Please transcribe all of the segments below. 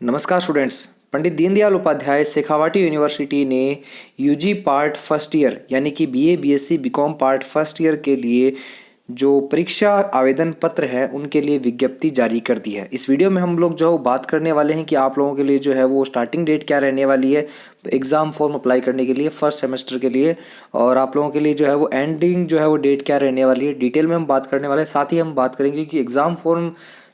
नमस्कार students. Pandit Deendayal Upadhyaya Shekhawati university ने UG part first year यानी कि BA BSc BCom part first year के लिए जो परीक्षा आवेदन पत्र है उनके लिए विज्ञप्ति जारी कर दी है। इस वीडियो में हम लोग जो बात करने वाले हैं कि आप लोगों के लिए जो है वो स्टार्टिंग डेट क्या रहने वाली है एग्ज़ाम फॉर्म अप्लाई करने के लिए फर्स्ट सेमेस्टर के लिए, और आप लोगों के लिए जो है वो एंडिंग जो है वो डेट क्या रहने वाली है डिटेल में हम बात करने वाले हैं। साथ ही हम बात करेंगे कि एग्ज़ाम फॉर्म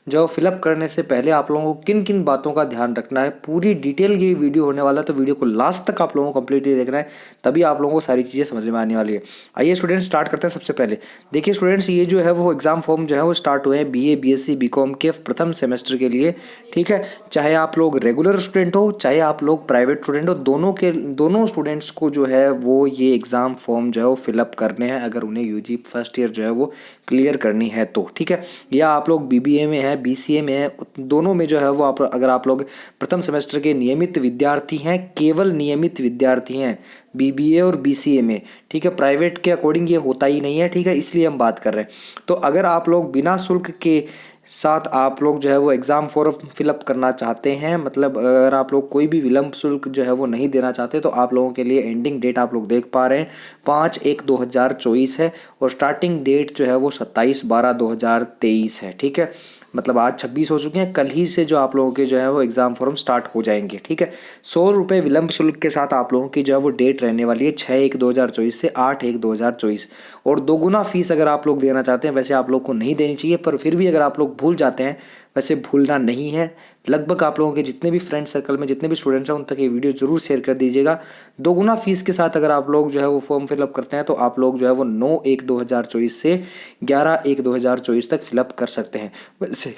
जो फिलअप करने से पहले आप लोगों को किन किन बातों का ध्यान रखना है। पूरी डिटेल ये वीडियो होने वाला है, तो वीडियो को लास्ट तक आप लोगों को कंप्लीटली देखना है, तभी आप लोगों को सारी चीज़ें समझ में आने वाली है। आइए स्टूडेंट्स स्टार्ट करते हैं। सबसे पहले देखिए स्टूडेंट्स, ये जो है वो एग्ज़ाम फॉर्म जो है वो स्टार्ट हुए हैं बीए बीएससी बीकॉम के प्रथम सेमेस्टर के लिए। ठीक है, चाहे आप लोग रेगुलर स्टूडेंट हो चाहे आप लोग प्राइवेट स्टूडेंट हो, दोनों स्टूडेंट्स को जो है वो ये एग्ज़ाम फॉर्म जो है वो फिलअप करने हैं अगर उन्हें यूजी फर्स्ट ईयर जो है वो क्लियर करनी है तो। ठीक है, या आप लोग बीबीए में है बीसीए में है, दोनों में जो है वो अगर आप लोग प्रथम सेमेस्टर के नियमित विद्यार्थी हैं, केवल नियमित विद्यार्थी हैं बीबीए और बीसीए में। ठीक है, प्राइवेट के अकॉर्डिंग ये होता ही नहीं है। ठीक है, इसलिए हम बात कर रहे हैं। तो अगर आप लोग बिना शुल्क के साथ आप लोग जो है वो एग्ज़ाम फॉर्म फिलअप करना चाहते हैं, मतलब अगर आप लोग कोई भी विलम्ब शुल्क जो है वो नहीं देना चाहते, तो आप लोगों के लिए एंडिंग डेट आप लोग देख पा रहे हैं 5/1/2024 है, और स्टार्टिंग डेट जो है वो 27/12/2023 है। ठीक है, मतलब आज 26 हो चुके हैं, कल ही से जो आप लोगों के जो है वो एग्ज़ाम फॉर्म स्टार्ट हो जाएंगे। ठीक है, 100 रुपये विलम्ब शुल्क के साथ आप लोगों की जो है वो डेट रहने वाली है 6/1/2024 से 8/1/2024। और दोगुना फीस अगर आप लोग देना चाहते हैं, वैसे आप लोग को नहीं देनी चाहिए, पर फिर भी अगर आप लोग भूल जाते हैं, वैसे भूलना नहीं है। लगभग आप लोगों के जितने भी फ्रेंड सर्कल में जितने भी स्टूडेंट्स हैं उन तक ये वीडियो ज़रूर शेयर कर दीजिएगा। दोगुना फीस के साथ अगर आप लोग जो है वो फॉर्म फिलअप करते हैं, तो आप लोग जो है वो 9/1/2024 से 11/1/2024 तक फिलअप कर सकते हैं। वैसे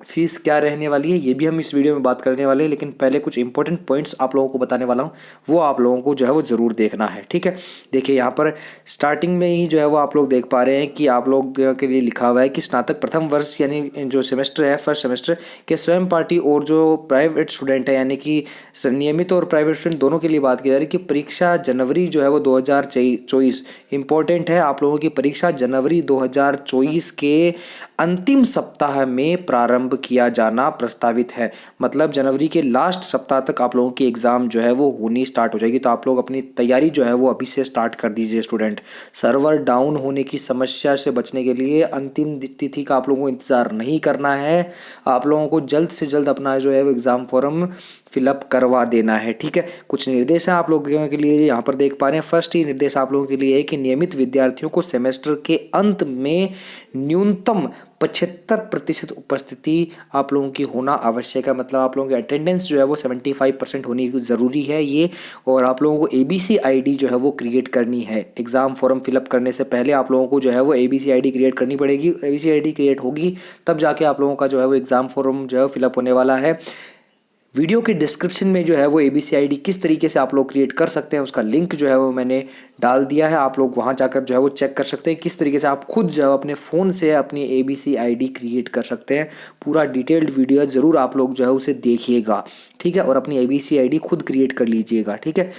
फीस क्या रहने वाली है ये भी हम इस वीडियो में बात करने वाले हैं, लेकिन पहले कुछ इंपॉर्टेंट पॉइंट्स आप लोगों को बताने वाला हूँ, वो आप लोगों को जो है वो ज़रूर देखना है। ठीक है, देखिए यहाँ पर स्टार्टिंग में ही जो है वो आप लोग देख पा रहे हैं कि आप लोग के लिए लिखा हुआ है कि स्नातक प्रथम वर्ष यानी जो सेमेस्टर है फर्स्ट सेमेस्टर के स्वयं पार्टी और जो प्राइवेट स्टूडेंट है यानी कि नियमित और प्राइवेट स्टूडेंट दोनों के लिए बात की जा रही है कि परीक्षा जनवरी जो है वो 2024 इंपॉर्टेंट है। आप लोगों की परीक्षा जनवरी 2024 के अंतिम सप्ताह में प्रारंभ किया जाना प्रस्तावित है। मतलब जनवरी के लास्ट सप्ताह तक आप लोगों की एग्ज़ाम जो है वो होनी स्टार्ट हो जाएगी। तो आप लोग अपनी तैयारी जो है वो अभी से स्टार्ट कर दीजिए स्टूडेंट। सर्वर डाउन होने की समस्या से बचने के लिए अंतिम तिथि का आप लोगों को इंतज़ार नहीं करना है। आप लोगों को जल्द से जल्द अपना जो है वो एग्ज़ाम फॉर्म फिलअप करवा देना है। ठीक है, कुछ निर्देश हैं आप लोगों के लिए यहाँ पर देख पा रहे हैं। फर्स्ट ही निर्देश आप लोगों के लिए है कि नियमित विद्यार्थियों को सेमेस्टर के अंत में न्यूनतम 75% उपस्थिति आप लोगों की होना आवश्यक है। मतलब आप लोगों की अटेंडेंस जो है वो 75% होनी ज़रूरी है ये। और आप लोगों को ABC ID जो है वो क्रिएट करनी है। एग्ज़ाम फॉर्म फिलअप करने से पहले आप लोगों को जो है वो ABC ID क्रिएट करनी पड़ेगी। ABC ID क्रिएट होगी तब जाके आप लोगों का जो है वो एग्ज़ाम फॉर्म जो है फिलअप होने वाला है। वीडियो के डिस्क्रिप्शन में जो है वो ABC ID किस तरीके से आप लोग क्रिएट कर सकते हैं उसका लिंक जो है वो मैंने डाल दिया है। आप लोग वहां जाकर जो है वो चेक कर सकते हैं किस तरीके से आप खुद जो है अपने फ़ोन से अपनी ABC ID क्रिएट कर सकते हैं। पूरा डिटेल्ड वीडियो ज़रूर आप लोग जो है उसे देखिएगा। ठीक है, और अपनी ABC ID खुद क्रिएट कर लीजिएगा। ठीक है,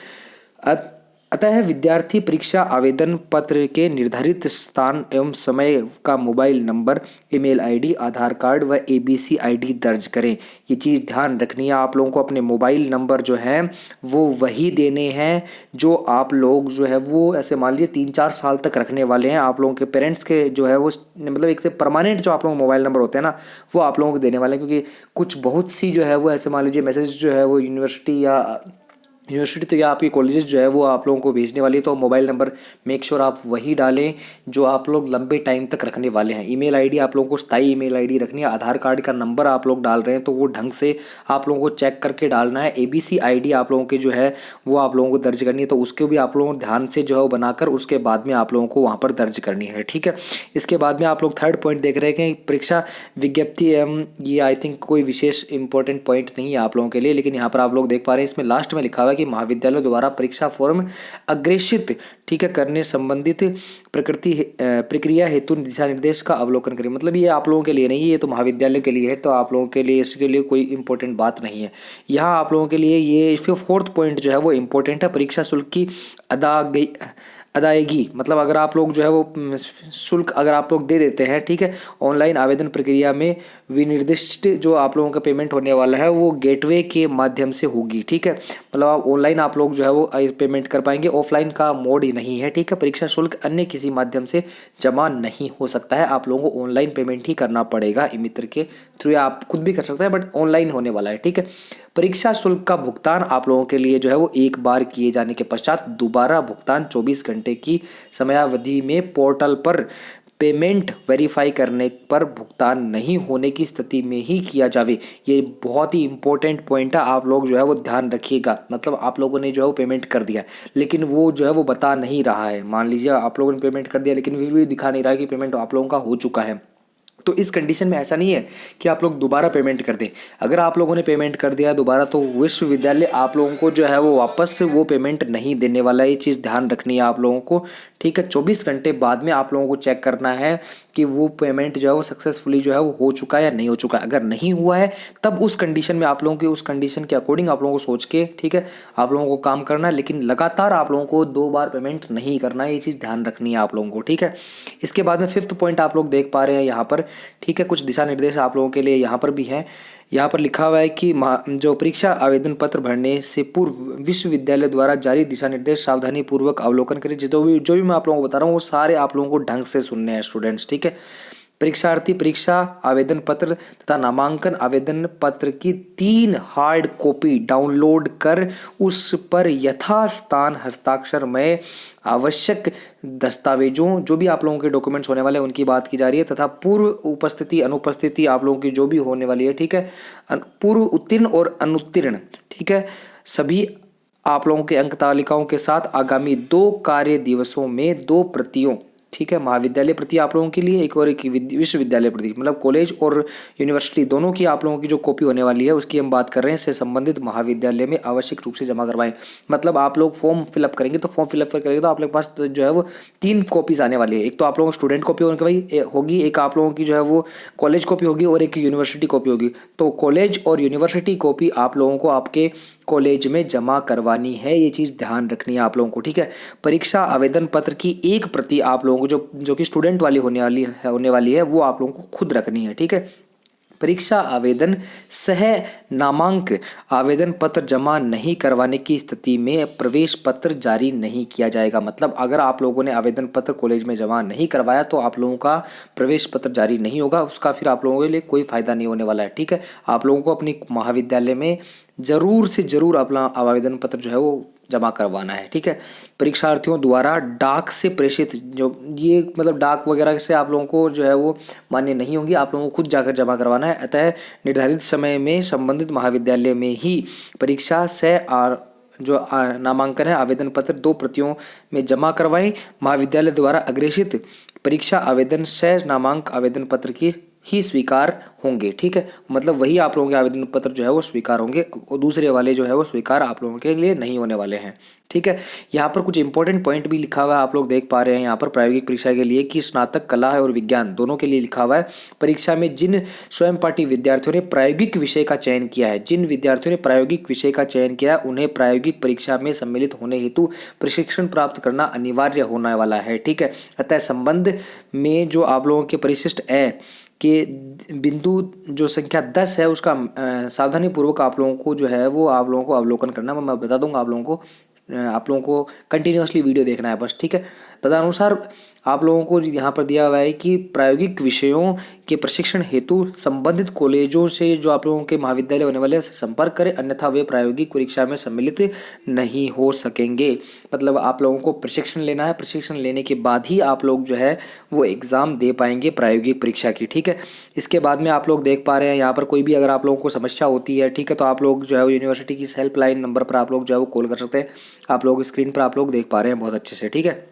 अतः विद्यार्थी परीक्षा आवेदन पत्र के निर्धारित स्थान एवं समय का मोबाइल नंबर, ईमेल ID, आधार कार्ड व ABC ID दर्ज करें। ये चीज़ ध्यान रखनी है आप लोगों को। अपने मोबाइल नंबर जो है वो वही देने हैं जो आप लोग जो है वो ऐसे मान लीजिए 3-4 साल तक रखने वाले हैं। आप लोगों के पेरेंट्स के जो है वो मतलब एक से परमानेंट जो आप लोगों के मोबाइल नंबर होते हैं ना, वो आप लोगों को देने वाले हैं। क्योंकि कुछ बहुत सी जो है वो ऐसे मान लीजिए मैसेज जो है वो यूनिवर्सिटी तो या आपकी कॉलेजेस जो है वो आप लोगों को भेजने वाली है, तो मोबाइल नंबर मेक श्योर आप वही डालें जो आप लोग लंबे टाइम तक रखने वाले हैं। ईमेल ID आप लोगों को स्थायी ईमेल ID रखनी है। आधार कार्ड का नंबर आप लोग डाल रहे हैं तो वो ढंग से आप लोगों को चेक करके डालना है। ABC ID आप लोगों की जो है वो आप लोगों को दर्ज करनी है, तो उसको भी आप लोगों को ध्यान से जो है वो बनाकर उसके बाद में आप लोगों को वहाँ पर दर्ज करनी है। ठीक है, इसके बाद में आप लोग थर्ड पॉइंट देख रहे हैं कि परीक्षा विज्ञप्ति ये आई थिंक कोई विशेष इंपॉर्टेंट पॉइंट नहीं है आप लोगों के लिए, लेकिन यहाँ पर आप लोग देख पा रहे हैं इसमें लास्ट में लिखा हुआ है कि महाविद्यालय द्वारा परीक्षा फॉर्म अग्रेषित ठीक है करने संबंधित प्रक्रिया हेतु दिशा निर्देश का अवलोकन करें। मतलब ये आप लोगों के लिए नहीं है, ये तो महाविद्यालय के लिए है, तो आप लोगों के लिए इसके लिए कोई इंपॉर्टेंट बात नहीं है। यहाँ आप लोगों के लिए ये इसके फोर्थ पॉइंट जो है वो इंपॉर्टेंट है। परीक्षा शुल्क की अदायगी, मतलब अगर आप लोग जो है वो शुल्क अगर आप लोग दे देते हैं, ठीक है, ऑनलाइन आवेदन प्रक्रिया में विनिर्दिष्ट जो आप लोगों का पेमेंट होने वाला है वो गेटवे के माध्यम से होगी, ठीक है। मतलब आप ऑनलाइन आप लोग जो है वो पेमेंट कर पाएंगे, ऑफलाइन का मोड ही नहीं है, ठीक है। परीक्षा शुल्क अन्य किसी माध्यम से जमा नहीं हो सकता है, आप लोगों को ऑनलाइन पेमेंट ही करना पड़ेगा ई मित्र के थ्रू, या आप खुद भी कर सकते हैं बट ऑनलाइन होने वाला है, ठीक है। परीक्षा शुल्क का भुगतान आप लोगों के लिए जो है वो एक बार किए जाने के पश्चात दोबारा भुगतान 24 घंटे की समयावधि में पोर्टल पर पेमेंट वेरीफाई करने पर भुगतान नहीं होने की स्थिति में ही किया जावे। ये बहुत ही इंपॉर्टेंट पॉइंट है, आप लोग जो है वो ध्यान रखिएगा। मतलब आप लोगों ने जो है वो पेमेंट कर दिया लेकिन वो जो है वो बता नहीं रहा है, मान लीजिए आप लोगों ने पेमेंट कर दिया लेकिन फिर भी दिखा नहीं रहा है कि पेमेंट आप लोगों का हो चुका है, तो इस कंडीशन में ऐसा नहीं है कि आप लोग दोबारा पेमेंट कर दें। अगर आप लोगों ने पेमेंट कर दिया दोबारा तो विश्वविद्यालय आप लोगों को जो है वो वापस वो पेमेंट नहीं देने वाला है, ये चीज़ ध्यान रखनी है आप लोगों को, ठीक है। 24 घंटे बाद में आप लोगों को चेक करना है कि वो पेमेंट जो है वो सक्सेसफुली जो है वो हो चुका है या नहीं हो चुका है। अगर नहीं हुआ है तब उस कंडीशन में आप लोगों की उस कंडीशन के अकॉर्डिंग आप लोगों को सोच के, ठीक है, आप लोगों को काम करना है, लेकिन लगातार आप लोगों को 2 बार पेमेंट नहीं करना है, ये चीज़ ध्यान रखनी है आप लोगों को, ठीक है। इसके बाद में 5th पॉइंट आप लोग देख पा रहे हैं यहाँ पर, ठीक है, कुछ दिशा निर्देश आप लोगों के लिए यहाँ पर भी हैं। यहाँ पर लिखा हुआ है कि जो परीक्षा आवेदन पत्र भरने से पूर्व विश्वविद्यालय द्वारा जारी दिशा निर्देश सावधानी पूर्वक अवलोकन करें। जो भी मैं आप लोगों को बता रहा हूँ वो सारे आप लोगों को ढंग से सुनने हैं स्टूडेंट्स, ठीक है। परीक्षार्थी परीक्षा आवेदन पत्र तथा नामांकन आवेदन पत्र की 3 हार्ड कॉपी डाउनलोड कर उस पर यथास्थान हस्ताक्षर में आवश्यक दस्तावेजों, जो भी आप लोगों के डॉक्यूमेंट्स होने वाले हैं उनकी बात की जा रही है, तथा पूर्व उपस्थिति अनुपस्थिति आप लोगों की जो भी होने वाली है, ठीक है, पूर्व उत्तीर्ण और अनुत्तीर्ण, ठीक है, सभी आप लोगों के अंक तालिकाओं के साथ आगामी 2 कार्य दिवसों में 2 प्रतियों, ठीक है, महाविद्यालय प्रति आप लोगों के लिए एक और एक विश्वविद्यालय प्रति, मतलब कॉलेज और यूनिवर्सिटी दोनों की आप लोगों की जो कॉपी होने वाली है उसकी हम बात कर रहे हैं, से संबंधित महाविद्यालय में आवश्यक रूप से जमा करवाएं। मतलब आप लोग फॉर्म फिलअप करेंगे तो फॉर्म फिलअप करेंगे तो आप लोग के पास जो है वो 3 कॉपीज आने वाली है। एक तो आप लोगों को स्टूडेंट कॉपी होगी, एक आप लोगों की जो है वो कॉलेज कॉपी होगी और एक यूनिवर्सिटी कॉपी होगी। तो कॉलेज और यूनिवर्सिटी कॉपी आप लोगों को आपके कॉलेज में जमा करवानी है, ये चीज़ ध्यान रखनी है आप लोगों को, ठीक है। परीक्षा आवेदन पत्र की एक प्रति आप लोगों को जो कि स्टूडेंट वाली होने वाली है वो आप लोगों को खुद रखनी है, ठीक है। परीक्षा आवेदन सह नामांक आवेदन पत्र जमा नहीं करवाने की स्थिति में प्रवेश पत्र जारी नहीं किया जाएगा। मतलब अगर आप लोगों ने आवेदन पत्र कॉलेज में जमा नहीं करवाया तो आप लोगों का प्रवेश पत्र जारी नहीं होगा, उसका फिर आप लोगों के लिए कोई फायदा नहीं होने वाला है, ठीक है। आप लोगों को अपनी महाविद्यालय में ज़रूर से ज़रूर अपना आवेदन पत्र जो है वो जमा करवाना है, ठीक है। परीक्षार्थियों द्वारा डाक से प्रेषित जो ये मतलब डाक वगैरह से आप लोगों को जो है वो मान्य नहीं होंगी, आप लोगों को खुद जाकर जमा करवाना है। अतः निर्धारित समय में संबंधित महाविद्यालय में ही परीक्षा से नामांकन है आवेदन पत्र 2 प्रतियों में जमा करवाएं। महाविद्यालय द्वारा अग्रेषित परीक्षा आवेदन से नामांक आवेदन पत्र की ही स्वीकार होंगे, ठीक है। मतलब वही आप लोगों के आवेदन पत्र जो है वो स्वीकार होंगे और दूसरे वाले जो है वो स्वीकार आप लोगों के लिए नहीं होने वाले हैं, ठीक है। यहाँ पर कुछ इंपॉर्टेंट पॉइंट भी लिखा हुआ है, आप लोग देख पा रहे हैं यहाँ पर प्रायोगिक परीक्षा के लिए कि स्नातक कला और विज्ञान दोनों के लिए लिखा हुआ है। परीक्षा में जिन स्वयंपाठी विद्यार्थियों ने प्रायोगिक विषय का चयन किया है, जिन विद्यार्थियों ने प्रायोगिक विषय का चयन किया है उन्हें प्रायोगिक परीक्षा में सम्मिलित होने हेतु प्रशिक्षण प्राप्त करना अनिवार्य होने वाला है, ठीक है। अतः संबंध में जो आप लोगों के परिशिष्ट है कि बिंदु जो संख्या 10 है उसका सावधानी पूर्वक आप लोगों को जो है वो आप लोगों को अवलोकन करना है। मैं बता दूंगा आप लोगों को कंटिन्यूसली वीडियो देखना है बस, ठीक है। तदनुसार आप लोगों को यहाँ पर दिया हुआ है कि प्रायोगिक विषयों के प्रशिक्षण हेतु संबंधित कॉलेजों से जो आप लोगों के महाविद्यालय होने वाले हैं से संपर्क करें, अन्यथा वे प्रायोगिक परीक्षा में सम्मिलित नहीं हो सकेंगे। मतलब आप लोगों को प्रशिक्षण लेना है, प्रशिक्षण लेने के बाद ही आप लोग जो है वो एग्ज़ाम दे पाएंगे प्रायोगिक परीक्षा की, ठीक है। इसके बाद में आप लोग देख पा रहे हैं यहाँ पर कोई भी अगर आप लोगों को समस्या होती है, ठीक है, तो आप लोग जो है वो यूनिवर्सिटी की हेल्पलाइन नंबर पर आप लोग जो है वो कॉल कर सकते हैं। आप लोग स्क्रीन पर आप लोग देख पा रहे हैं बहुत अच्छे से, ठीक है।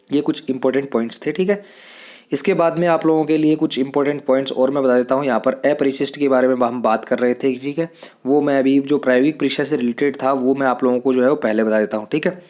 ये कुछ इंपॉर्टेंट पॉइंट्स थे, ठीक है। इसके बाद में आप लोगों के लिए कुछ इंपॉर्टेंट पॉइंट्स और मैं बता देता हूँ। यहाँ पर अपरिशिष्ट के बारे में हम बात कर रहे थे, ठीक है, वो मैं अभी जो प्रायोगिक परीक्षा से रिलेटेड था वो मैं आप लोगों को जो है वो पहले बता देता हूँ, ठीक है।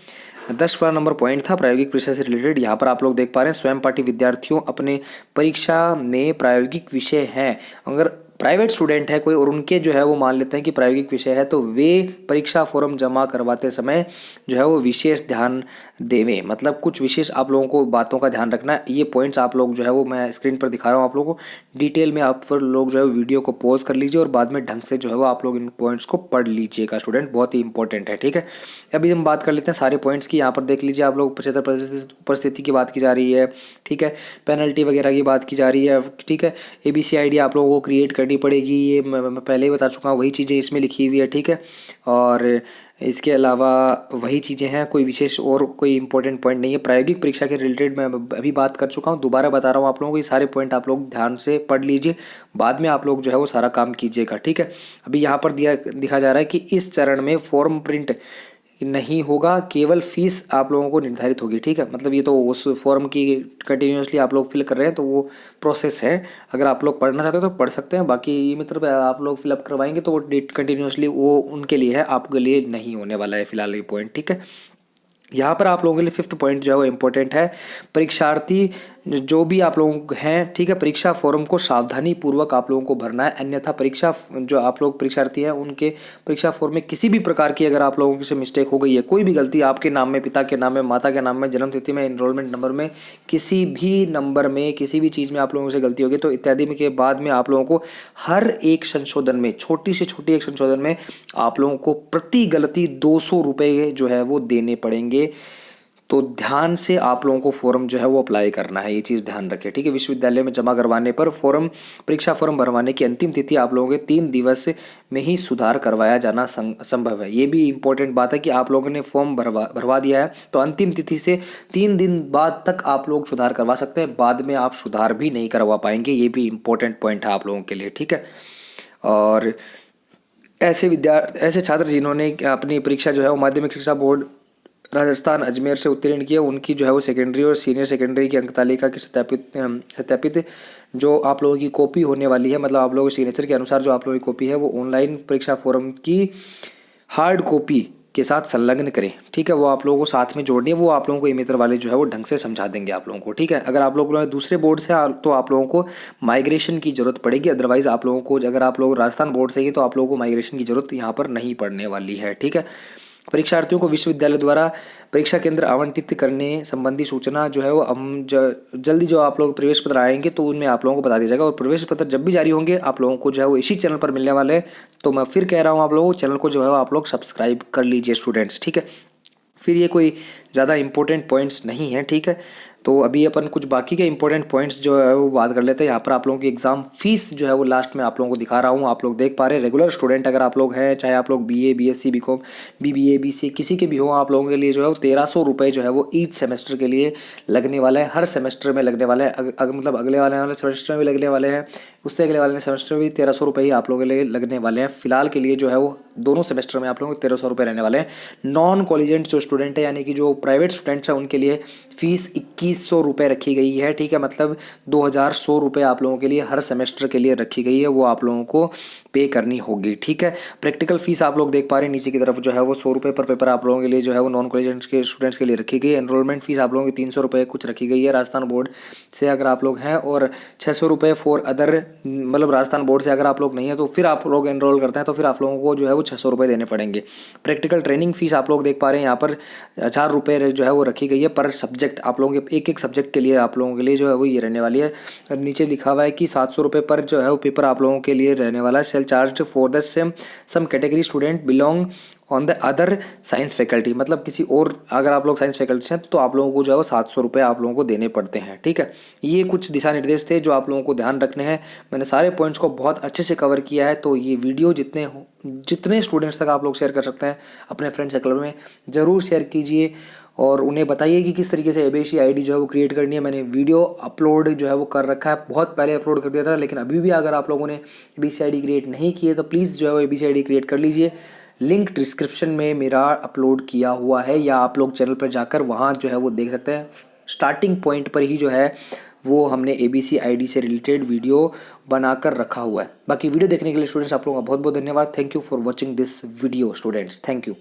10 नंबर पॉइंट था प्रायोगिक परीक्षा से रिलेटेड। यहाँ पर आप लोग देख पा रहे हैं स्वयं पाठी विद्यार्थियों अपने परीक्षा में प्रायोगिक विषय हैं, अगर प्राइवेट स्टूडेंट है कोई और उनके जो है वो मान लेते हैं कि प्रायोगिक विषय है, तो वे परीक्षा फॉर्म जमा करवाते समय जो है वो विशेष ध्यान देवें। मतलब कुछ विशेष आप लोगों को बातों का ध्यान रखना है। ये पॉइंट्स आप लोग जो है वो मैं स्क्रीन पर दिखा रहा हूँ आप लोगों को, डिटेल में आप लोग जो है वीडियो को पॉज कर लीजिए और बाद में ढंग से जो है वो आप लोग इन पॉइंट्स को पढ़ लीजिएगा स्टूडेंट, बहुत ही इंपॉर्टेंट है। ठीक है, अभी हम बात कर लेते हैं सारे पॉइंट्स की। यहाँ पर देख लीजिए आप लोग 75% उपस्थिति की बात की जा रही है। ठीक है, पेनल्टी वगैरह की बात की जा रही है। ठीक है, ABCID आप लोगों को क्रिएट करनी पड़ेगी, ये मैं पहले ही बता चुका हूँ, वही चीज़ें इसमें लिखी हुई है। ठीक है, और इसके अलावा वही चीज़ें हैं, कोई विशेष और कोई इंपॉर्टेंट पॉइंट नहीं है। प्रायोगिक परीक्षा के रिलेटेड मैं अभी बात कर चुका हूँ, दोबारा बता रहा हूँ आप लोगों को, ये सारे पॉइंट आप लोग ध्यान से पढ़ लीजिए, बाद में आप लोग जो है वो सारा काम कीजिएगा। ठीक है, अभी यहाँ पर दिखा जा रहा है कि इस चरण में फॉर्म प्रिंट नहीं होगा, केवल फीस आप लोगों को निर्धारित होगी। ठीक है, मतलब ये तो उस फॉर्म की कंटिन्यूसली आप लोग फिल कर रहे हैं तो वो प्रोसेस है, अगर आप लोग पढ़ना चाहते हो तो पढ़ सकते हैं, बाकी ये मतलब आप लोग फिलअप करवाएंगे तो वो डेट कंटिन्यूसली वो उनके लिए है, आपके लिए नहीं होने वाला है फिलहाल ये पॉइंट। ठीक है, यहाँ पर आप लोगों के लिए 5th पॉइंट जो है वो इम्पोर्टेंट है। परीक्षार्थी जो भी आप लोग हैं, ठीक है, परीक्षा फॉर्म को सावधानी पूर्वक आप लोगों को भरना है, अन्यथा परीक्षा जो आप लोग परीक्षार्थी हैं उनके परीक्षा फॉर्म में किसी भी प्रकार की अगर आप लोगों से मिस्टेक हो गई है, कोई भी गलती आपके नाम में, पिता के नाम में, माता के नाम में, जन्म तिथि में, एनरोलमेंट नंबर में, किसी भी नंबर में, किसी भी चीज़ में आप लोगों से गलती होगी तो इत्यादि में के बाद में आप लोगों को हर एक संशोधन में, छोटी से छोटी एक संशोधन में आप लोगों को प्रति गलती 200 रुपये जो है वो देने पड़ेंगे। तो ध्यान से आप लोगों को फॉर्म जो है वो अप्लाई करना है, ये चीज़ ध्यान रखें। ठीक है, विश्वविद्यालय में जमा करवाने पर फॉर्म, परीक्षा फॉर्म भरवाने की अंतिम तिथि आप लोगों के 3 दिवस में ही सुधार करवाया जाना संभव है। ये भी इंपॉर्टेंट बात है कि आप लोगों ने फॉर्म भरवा दिया है तो अंतिम तिथि से 3 दिन बाद तक आप लोग सुधार करवा सकते हैं, बाद में आप सुधार भी नहीं करवा पाएंगे। ये भी इंपॉर्टेंट पॉइंट है आप लोगों के लिए। ठीक है, और ऐसे छात्र जिन्होंने अपनी परीक्षा जो है वो माध्यमिक शिक्षा बोर्ड राजस्थान अजमेर से उत्तीर्ण किया, उनकी जो है वो सेकेंडरी और सीनियर सेकेंडरी की अंक तालिका की सत्यापित जो आप लोगों की कॉपी होने वाली है, मतलब आप लोगों के सिग्नेचर के अनुसार जो आप लोगों की कॉपी है वो ऑनलाइन परीक्षा फॉर्म की हार्ड कॉपी के साथ संलग्न करें। ठीक है, वो आप लोगों को साथ में जोड़नी है, वो आप लोगों को ई-मित्र वाले जो है वो ढंग से समझा देंगे आप लोगों को। ठीक है, अगर आप लोग दूसरे बोर्ड से तो आप लोगों को माइग्रेशन की जरूरत पड़ेगी, अदरवाइज आप लोगों को, अगर आप लोग राजस्थान बोर्ड से ही तो आप लोगों को माइग्रेशन की जरूरत यहाँ पर नहीं पड़ने वाली है। ठीक है, परीक्षार्थियों को विश्वविद्यालय द्वारा परीक्षा केंद्र आवंटित करने संबंधी सूचना जो है वो हम जल्दी जो आप लोग प्रवेश पत्र आएंगे तो उनमें आप लोगों को बता दिया जाएगा, और प्रवेश पत्र जब भी जारी होंगे आप लोगों को जो है वो इसी चैनल पर मिलने वाले हैं। तो मैं फिर कह रहा हूँ आप लोगों को चैनल को जो है आप लोग सब्सक्राइब कर लीजिए स्टूडेंट्स। ठीक है, फिर ये कोई ज़्यादा इंपॉर्टेंट पॉइंट्स नहीं है। ठीक है, तो अभी अपन कुछ बाकी के इंपॉर्टेंट पॉइंट्स जो है वो बात कर लेते हैं। यहाँ पर आप लोगों की एग्जाम फीस जो है वो लास्ट में आप लोगों को दिखा रहा हूँ, आप लोग देख पा रहे हैं। रेगुलर स्टूडेंट अगर आप लोग हैं, चाहे आप लोग BA BSc BCom BBA BCA किसी के भी हो, आप लोगों के लिए जो है वो 1300 रुपये जो है वो ईच सेमेस्टर के लिए लगने वाला है, हर सेमेस्टर में लगने वाला है। मतलब अगले वाले सेमेस्टर में भी लगने वाले हैं, उससे अगले वाले सेमेस्टर में भी 1300 रुपये ही आप लोगों के लिए लगने वाले हैं। फिलहाल के लिए जो है वो दोनों सेमेस्टर में आप लोगों को 1300 रुपये रहने वाले हैं। नॉन कॉलेजेंट जो स्टूडेंट है, यानी कि जो प्राइवेट स्टूडेंट्स हैं, उनके लिए फीस 2100 रुपये रखी गई है। ठीक है, मतलब 2100 रुपये आप लोगों के लिए हर सेमेस्टर के लिए रखी गई है, वो आप लोगों को पे करनी होगी। ठीक है, प्रैक्टिकल फीस आप लोग देख पा रहे हैं नीचे की तरफ जो है वो 100 रुपये पर पेपर आप लोगों के लिए जो है वो नॉन कॉलेजेंट्स के स्टूडेंट्स के लिए रखी गई है। एनरोलमेंट फीस आप लोगों की 300 रुपये कुछ रखी गई है राजस्थान बोर्ड से अगर आप लोग हैं, और 600 रुपये फॉर अदर, मतलब राजस्थान बोर्ड से अगर आप लोग नहीं है तो फिर आप लोग एनरोल करते हैं तो फिर आप लोगों को जो है वो 600 रुपये देने पड़ेंगे। प्रैक्टिकल ट्रेनिंग फीस आप लोग देख पा रहे हैं यहाँ पर 1000 रुपये जो है वो रखी गई है पर सब्जेक्ट, आप लोगों के एक सब्जेक्ट के लिए आप लोगों के लिए जो है वो ये रहने वाली है। और नीचे लिखा हुआ है कि 700 रुपये पर जो है वो पेपर आप लोगों के लिए रहने वाला है। Cell charge for the some category student belong on the other science faculty, मतलब किसी और, अगर आप लोग साइंस फैकल्टी हैं तो आप लोगों को जो है वो 700 रुपये आप लोगों को देने पड़ते हैं। ठीक है, ये कुछ दिशा निर्देश थे जो आप लोगों को ध्यान रखने हैं। मैंने सारे पॉइंट्स को बहुत अच्छे से कवर किया है, तो ये वीडियो जितने स्टूडेंट्स तक आप लोग शेयर कर सकते हैं अपने फ्रेंड सर्कल में ज़रूर शेयर कीजिए, और उन्हें बताइए कि किस तरीके से ABCID जो है वो क्रिएट करनी है। मैंने वीडियो अपलोड जो है वो कर रखा है, बहुत पहले अपलोड कर दिया था, लेकिन अभी भी अगर आप लोगों ने ABCID क्रिएट नहीं किए तो प्लीज़ जो है वो ABCID क्रिएट कर लीजिए। लिंक डिस्क्रिप्शन में मेरा अपलोड किया हुआ है, या आप लोग चैनल पर जाकर वहाँ जो है वो देख सकते हैं। स्टार्टिंग पॉइंट पर ही जो है वो हमने ABCID से रिलेटेड वीडियो बनाकर रखा हुआ है। बाकी वीडियो देखने के लिए स्टूडेंट्स आप लोगों का बहुत बहुत धन्यवाद। Thank you for watching this video students, thank you.